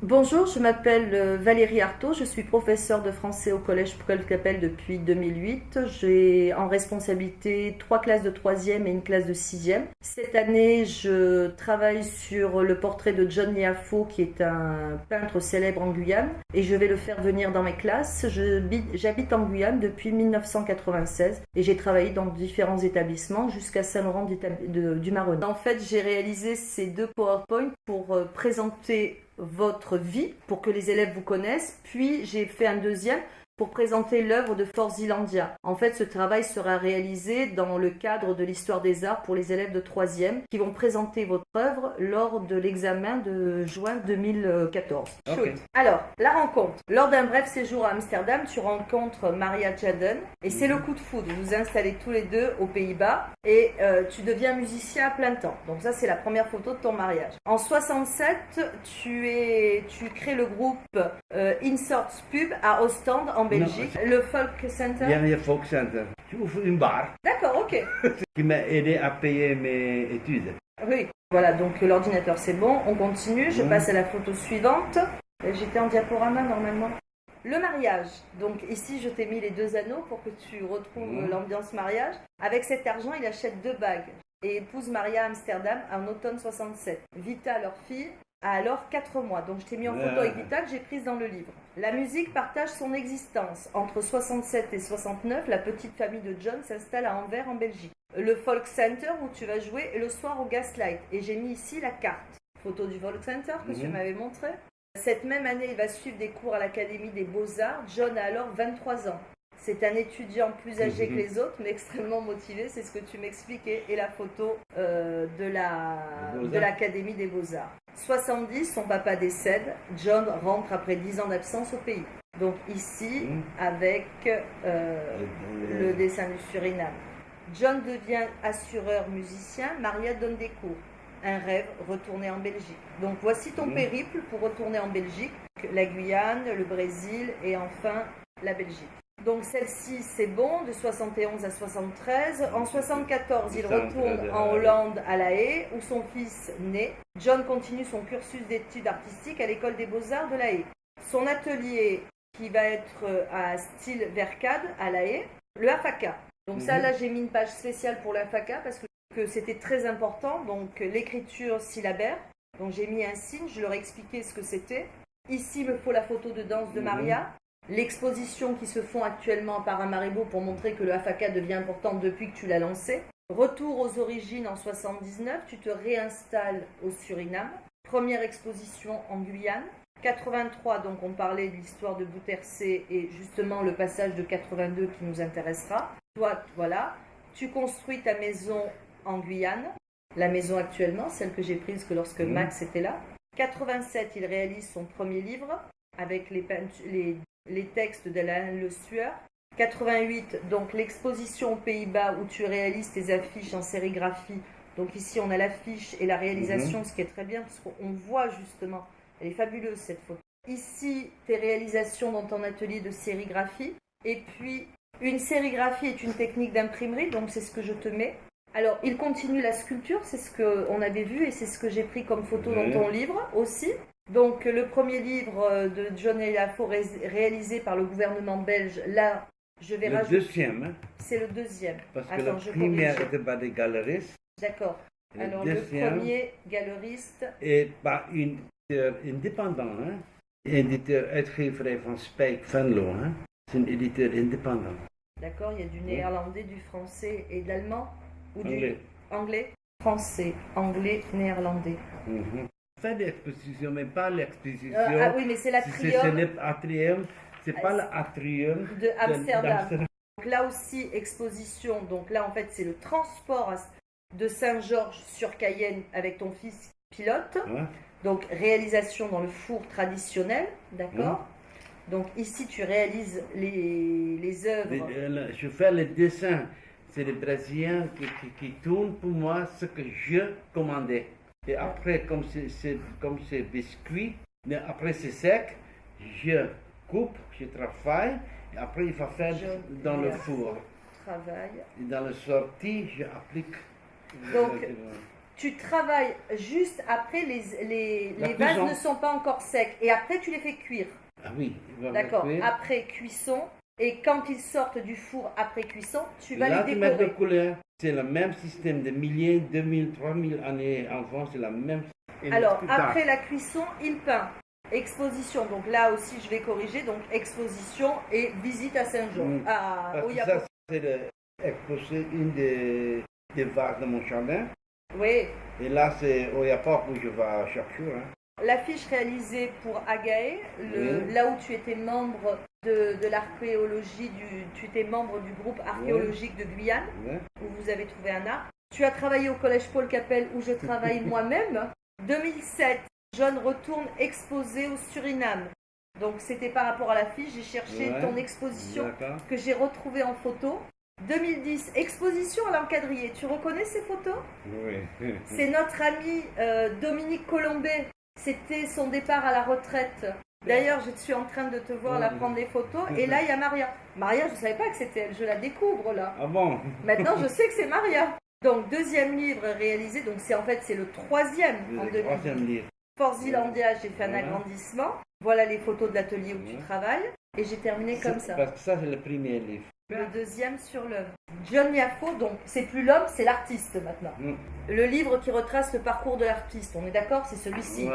Bonjour, je m'appelle Valérie Artaud, je suis professeure de français au Collège Paul Capel depuis 2008. J'ai en responsabilité 3 classes de 3e et une classe de 6e. Cette année, je travaille sur le portrait de John Liafo, qui est un peintre célèbre en Guyane, et je vais le faire venir dans mes classes. J'habite en Guyane depuis 1996 et j'ai travaillé dans différents établissements jusqu'à Saint-Laurent du Maroni. En fait, j'ai réalisé ces 2 PowerPoint pour présenter votre vie, pour que les élèves vous connaissent, puis j'ai fait un deuxième pour présenter l'œuvre de Forzilandia. En fait, ce travail sera réalisé dans le cadre de l'histoire des arts pour les élèves de 3e qui vont présenter votre œuvre lors de l'examen de juin 2014. Okay. Alors, la rencontre. Lors d'un bref séjour à Amsterdam, tu rencontres Maria Jaden et c'est le coup de foudre. Vous vous installez tous les deux aux Pays-Bas et tu deviens musicien à plein temps. Donc ça, c'est la première photo de ton mariage. En 67, tu crées le groupe Insorts Pub à Ostende en Belgique, le Folk Center. Il y a Folk Center. Tu ouvres une bar. D'accord, ok. Qui m'a aidé à payer mes études. Oui, voilà, donc l'ordinateur c'est bon, on continue, je passe à la photo suivante. J'étais en diaporama normalement. Le mariage, donc ici je t'ai mis les 2 anneaux pour que tu retrouves l'ambiance mariage. Avec cet argent, il achète 2 bagues et épouse Maria à Amsterdam en automne 67. Vita, leur fille, a alors 4 mois. Donc je t'ai mis en photo avec Vita que j'ai prise dans le livre. La musique partage son existence. Entre 67 et 69, la petite famille de John s'installe à Anvers en Belgique. Le Folk Center où tu vas jouer est le soir au Gaslight. Et j'ai mis ici la carte. Photo du Folk Center que tu m'avais montré. Cette même année, il va suivre des cours à l'Académie des Beaux-Arts. John a alors 23 ans. C'est un étudiant plus âgé que les autres, mais extrêmement motivé. C'est ce que tu m'expliquais. Et la photo de l'Académie des Beaux-Arts. 70, son papa décède. John rentre après 10 ans d'absence au pays. Donc ici, avec le dessin du Suriname. John devient assureur musicien. Maria donne des cours. Un rêve, retourner en Belgique. Donc voici ton périple pour retourner en Belgique. La Guyane, le Brésil et enfin la Belgique. Donc celle-ci, c'est bon, de 71 à 73. En 74, il retourne en Hollande à La Haye, où son fils naît. John continue son cursus d'études artistiques à l'école des Beaux-Arts de La Haye. Son atelier, qui va être à Style Vercade à La Haye, le AFACA. Donc ça, là, j'ai mis une page spéciale pour le AFACA parce que c'était très important. Donc l'écriture syllabaire. Donc j'ai mis un signe, je leur ai expliqué ce que c'était. Ici, il me faut la photo de danse de Maria. L'exposition qui se font actuellement à Paramaribo pour montrer que le AFACA devient important depuis que tu l'as lancé. Retour aux origines en 79, tu te réinstalles au Suriname. Première exposition en Guyane. 83, donc on parlait de l'histoire de Boutercé et justement le passage de 82 qui nous intéressera. Toi, voilà, tu construis ta maison en Guyane. La maison actuellement, celle que j'ai prise que lorsque Max était là. 87, il réalise son premier livre avec les textes d'Alain Le Sueur. 88, donc l'exposition aux Pays-Bas où tu réalises tes affiches en sérigraphie. Donc ici, on a l'affiche et la réalisation, ce qui est très bien parce qu'on voit justement, elle est fabuleuse cette photo. Ici, tes réalisations dans ton atelier de sérigraphie. Et puis, une sérigraphie est une technique d'imprimerie, donc c'est ce que je te mets. Alors, il continue la sculpture, c'est ce qu'on avait vu et c'est ce que j'ai pris comme photo dans ton livre aussi. Donc, le premier livre de John Liafo réalisé par le gouvernement belge, là, je vais rajouter... Le deuxième. Hein? C'est le deuxième. Parce que la première était par des galeristes. D'accord. Alors, le premier galeriste... Et par un éditeur indépendant. Hein? Éditeur uitgeverij van Spijk Venlo. Hein? C'est un éditeur indépendant. D'accord, il y a du néerlandais, du français et de l'allemand ou anglais. Du anglais, français, anglais, néerlandais. Fait l'exposition, mais pas l'exposition. Ah oui, mais c'est l'atrium. C'est l'atrium, c'est pas l'atrium de Amsterdam. Donc là aussi, exposition. Donc là, en fait, c'est le transport de Saint-Georges-sur-Cayenne avec ton fils pilote. Ouais. Donc réalisation dans le four traditionnel, d'accord. Donc ici, tu réalises les œuvres. Je fais les dessins. C'est les Brésiliens qui tournent pour moi ce que je commandais. Et après, comme c'est biscuit, mais après c'est sec, je coupe, je travaille, et après il va faire dans le four. Travail. Et dans la sortie, je applique. Donc, tu travailles juste après, les vases cuisson. ne sont pas encore secs. Et après, tu les fais cuire. Ah oui, il va D'accord. cuire. Après cuisson. Et quand ils sortent du four après cuisson, tu vas Là, les tu mets de décorer. couleur. C'est le même système de milliers, 2000, 3000 années en France, c'est la même. Et Alors, plus tard. après la cuisson, il peint. Exposition. Donc là aussi, je vais corriger. Donc, exposition et visite à Saint-Jean. Parce que ça, c'est exposé une des vases de mon jardin. Oui. Et là, c'est au Japon où je vais chercher. Hein. L'affiche réalisée pour Agae, là où tu étais membre de l'archéologie, tu étais membre du groupe archéologique de Guyane, où vous avez trouvé un arc. Tu as travaillé au collège Paul Capel, où je travaille moi-même. 2007, John retourne exposé au Suriname. Donc c'était par rapport à l'affiche, j'ai cherché ton exposition que j'ai retrouvée en photo. 2010, exposition à l'encadrier. Tu reconnais ces photos? Oui. C'est notre ami Dominique Colombet. C'était son départ à la retraite. D'ailleurs, je suis en train de te voir là prendre des photos. Et là, il y a Maria. Maria, je ne savais pas que c'était elle. Je la découvre là. Ah bon? Maintenant, je sais que c'est Maria. Donc, deuxième livre réalisé. Donc, c'est le troisième en 2010. Troisième livre. Fort Zeelandia, j'ai fait un agrandissement. Voilà les photos de l'atelier où tu travailles. Et j'ai terminé comme ça. Parce que ça, c'est le premier livre. Le deuxième sur l'œuvre. John Yafo, donc c'est plus l'homme, c'est l'artiste maintenant. Le livre qui retrace le parcours de l'artiste, on est d'accord, c'est celui-ci.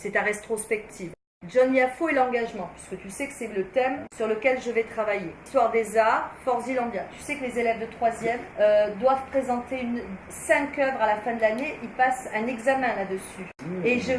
C'est ta rétrospective. John Yafo et l'engagement, puisque tu sais que c'est le thème sur lequel je vais travailler. Histoire des arts, Fort Zeelandia. Tu sais que les élèves de 3e doivent présenter 5 œuvres à la fin de l'année. Ils passent un examen là-dessus. Et je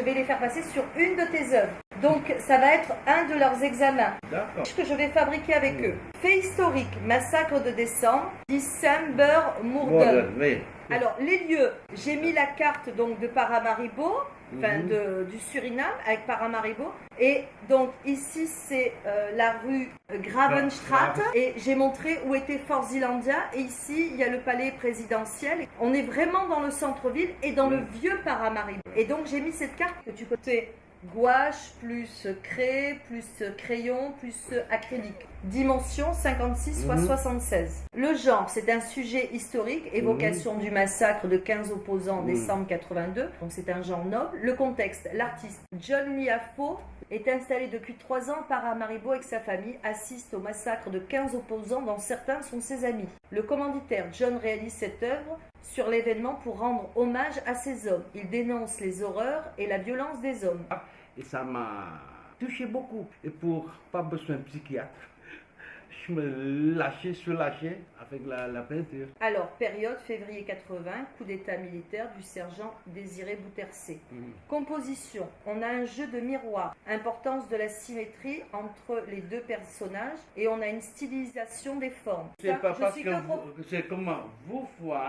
vais les faire passer sur une de tes œuvres. Donc ça va être un de leurs examens que je vais fabriquer avec eux. Fait historique, massacre de décembre, December Murder. Alors les lieux, j'ai mis la carte donc de Paramaribo, du Suriname avec Paramaribo. Et donc ici c'est la rue Gravenstraat et j'ai montré où était Fort Zeelandia. Et ici il y a le palais présidentiel. On est vraiment dans le centre-ville et dans le vieux Paramaribo. Et donc j'ai mis cette carte que tu connais. Gouache, plus craie, plus crayon, plus acrylique. Dimension 56 x 76. Le genre, c'est un sujet historique, évocation du massacre de 15 opposants en décembre 82. Donc c'est un genre noble. Le contexte, l'artiste John Liafo est installé depuis 3 ans à Paramaribo avec sa famille, assiste au massacre de 15 opposants dont certains sont ses amis. Le commanditaire John réalise cette œuvre sur l'événement pour rendre hommage à ces hommes. Il dénonce les horreurs et la violence des hommes. Et ça m'a touché beaucoup. Et pour pas besoin de psychiatre, je me suis lâché avec la peinture. Alors, période février 80, coup d'état militaire du sergent Désiré Boutercé. Composition, on a un jeu de miroir, importance de la symétrie entre les deux personnages et on a une stylisation des formes. C'est pas parce que c'est comment vous voyez.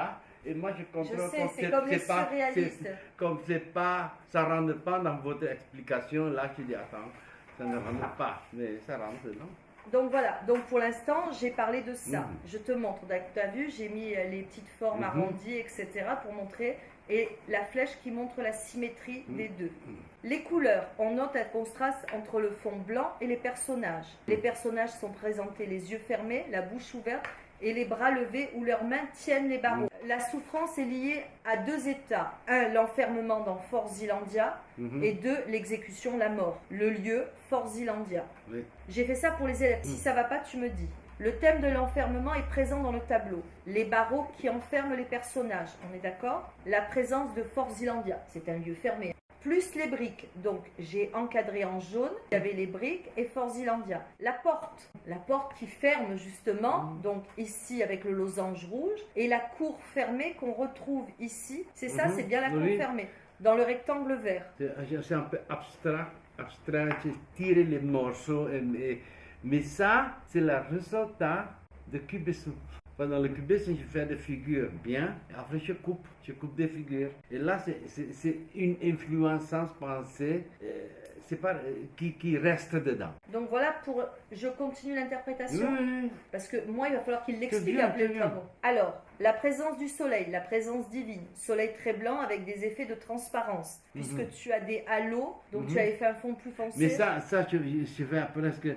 Et moi, je comprends je sais, c'est comme les surréalistes. Comme ça ne rentre pas dans votre explication, là, je dis, attends, ça ne rentre pas, mais ça rentre, non? Donc voilà, donc pour l'instant, j'ai parlé de ça. Je te montre, tu as vu, j'ai mis les petites formes arrondies, etc. pour montrer, et la flèche qui montre la symétrie des deux. Les couleurs, on note un contraste entre le fond blanc et les personnages. Les personnages sont présentés les yeux fermés, la bouche ouverte, et les bras levés où leurs mains tiennent les barreaux. La souffrance est liée à 2 états. 1, l'enfermement dans Fort Zeelandia et 2, l'exécution, la mort. Le lieu, Fort Zeelandia. J'ai fait ça pour les élèves. Si ça va pas, tu me dis. Le thème de l'enfermement est présent dans le tableau. Les barreaux qui enferment les personnages, on est d'accord? La présence de Fort Zeelandia, c'est un lieu fermé. Plus les briques, donc j'ai encadré en jaune, il y avait les briques et Fort Zeelandia. La porte qui ferme justement, donc ici avec le losange rouge, et la cour fermée qu'on retrouve ici, c'est ça, c'est bien la cour fermée, dans le rectangle vert. C'est un peu abstrait, c'est tirer les morceaux, mais ça, c'est le résultat de cubisme. Pendant le cubisme, je fais des figures bien, et après je coupe des figures. Et là, c'est une influence pensée qui reste dedans. Donc voilà, je continue l'interprétation, parce que moi, il va falloir qu'il l'explique après le travail. Alors, la présence du soleil, la présence divine, soleil très blanc avec des effets de transparence, puisque tu as des halos, donc tu avais fait un fond plus foncé. Mais ça je fais presque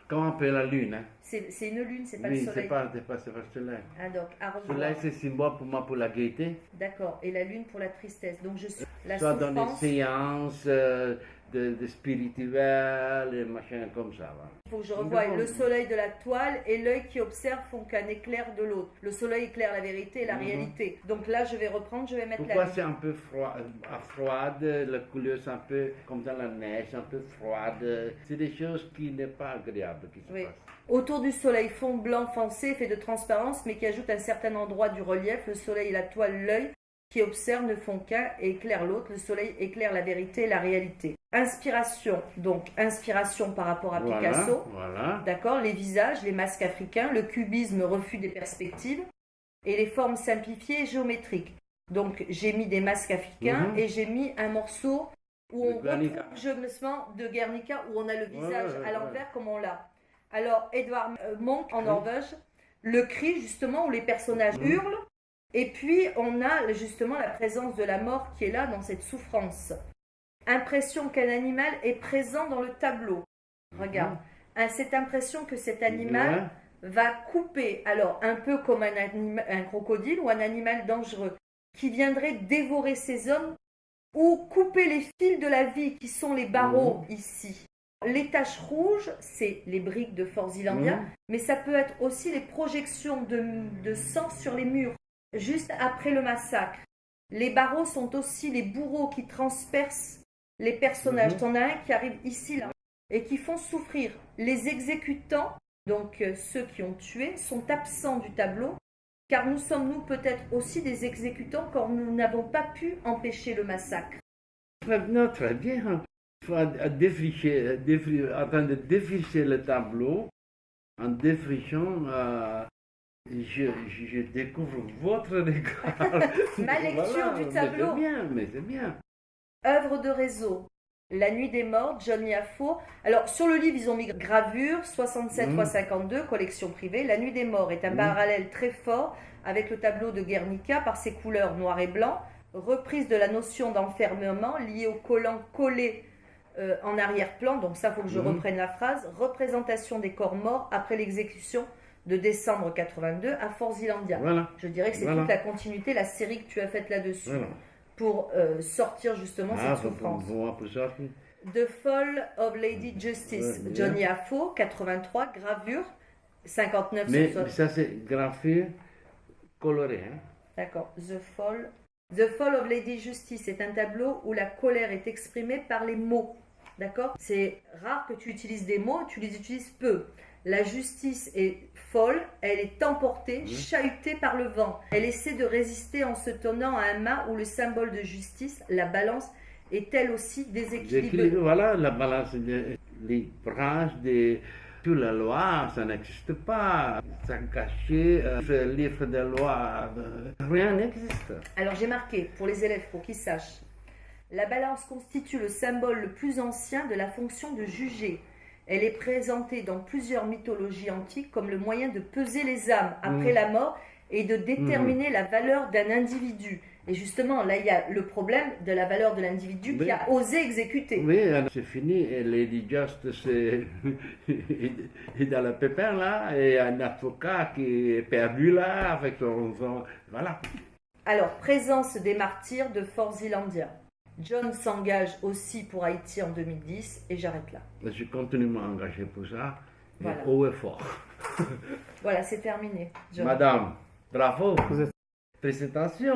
Comme un peu la lune. Hein. C'est une lune, c'est pas Oui, le soleil. c'est pas le soleil. Ah, donc, à Le revoir. soleil, c'est symbole pour moi pour la gaieté. D'accord. Et la lune pour la tristesse. Donc, je suis la Soit dans les souffrance. séances de spirituel, et machin comme ça. Voilà. Il faut que je revoie le soleil de la toile et l'œil qui observe font qu'un éclair de l'autre. Le soleil éclaire la vérité et la réalité. Donc là, je vais reprendre, je vais mettre Pourquoi la c'est un peu froide, la couleur c'est un peu comme dans la neige, un peu froide. C'est des choses qui n'est pas agréables qui se Oui. passent. Autour du soleil, fond blanc foncé, fait de transparence, mais qui ajoute un certain endroit du relief. Le soleil et la toile, l'œil qui observe ne font qu'un et éclaire l'autre. Le soleil éclaire la vérité et la réalité. Inspiration, donc inspiration par rapport à Picasso. Voilà. D'accord, les visages, les masques africains, le cubisme, refus des perspectives et les formes simplifiées et géométriques. Donc j'ai mis des masques africains et j'ai mis un morceau où on retrouve justement de Guernica où on a le visage à l'envers comme on l'a. Alors Edvard Munch en Norvège, le cri justement où les personnages hurlent et puis on a justement la présence de la mort qui est là dans cette souffrance. Impression qu'un animal est présent dans le tableau. Regarde, cette impression que cet animal va couper, alors un peu comme un crocodile ou un animal dangereux, qui viendrait dévorer ces hommes ou couper les fils de la vie qui sont les barreaux ici. Les taches rouges, c'est les briques de Fort Zeelandia, mais ça peut être aussi les projections de sang sur les murs, juste après le massacre. Les barreaux sont aussi les bourreaux qui transpercent les personnages. T'en as un qui arrive ici, là, et qui font souffrir. Les exécutants, donc ceux qui ont tué, sont absents du tableau, car nous sommes, nous, peut-être aussi des exécutants, car nous n'avons pas pu empêcher le massacre. Très bien. Il faut en train de défricher le tableau. En défrichant, je découvre votre regard. Ma lecture du tableau. Mais c'est bien. Œuvre de réseau. La nuit des morts, John Yafo. Alors, sur le livre, ils ont mis gravure 67x52, collection privée. La nuit des morts est un parallèle très fort avec le tableau de Guernica par ses couleurs noir et blanc. Reprise de la notion d'enfermement liée au collant collé en arrière-plan. Donc ça, il faut que je reprenne la phrase. Représentation des corps morts après l'exécution de décembre 82 à Fort Zeelandia. Voilà. Je dirais que c'est toute la continuité, la série que tu as faite là-dessus. Voilà. Pour sortir justement cette souffrance. The Fall of Lady Justice, John Yafo, 83, gravure, 59 mais sur ça c'est gravure colorée. Hein? D'accord. The Fall of Lady Justice est un tableau où la colère est exprimée par les mots. D'accord. C'est rare que tu utilises des mots, tu les utilises peu. La justice est folle, elle est emportée, chahutée par le vent. Elle essaie de résister en se tenant à un mât où le symbole de justice, la balance, est elle aussi déséquilibrée. Voilà, la balance, les branches de la loi, ça n'existe pas. Ça caché, ce livre de loi, rien n'existe. Alors j'ai marqué pour les élèves, pour qu'ils sachent. La balance constitue le symbole le plus ancien de la fonction de juger. Elle est présentée dans plusieurs mythologies antiques comme le moyen de peser les âmes après la mort et de déterminer la valeur d'un individu. Et justement, là, il y a le problème de la valeur de l'individu qui a osé exécuter. Oui, c'est fini. Et Lady Justice est dans le pépin, là, et un avocat qui est perdu, là, avec son... Voilà. Alors, présence des martyrs de Fort Zeelandia. John s'engage aussi pour Haïti en 2010 et j'arrête là. Je continue à m'engager pour ça, voilà. Haut et fort. Voilà, c'est terminé. John. Madame, bravo. Félicitations.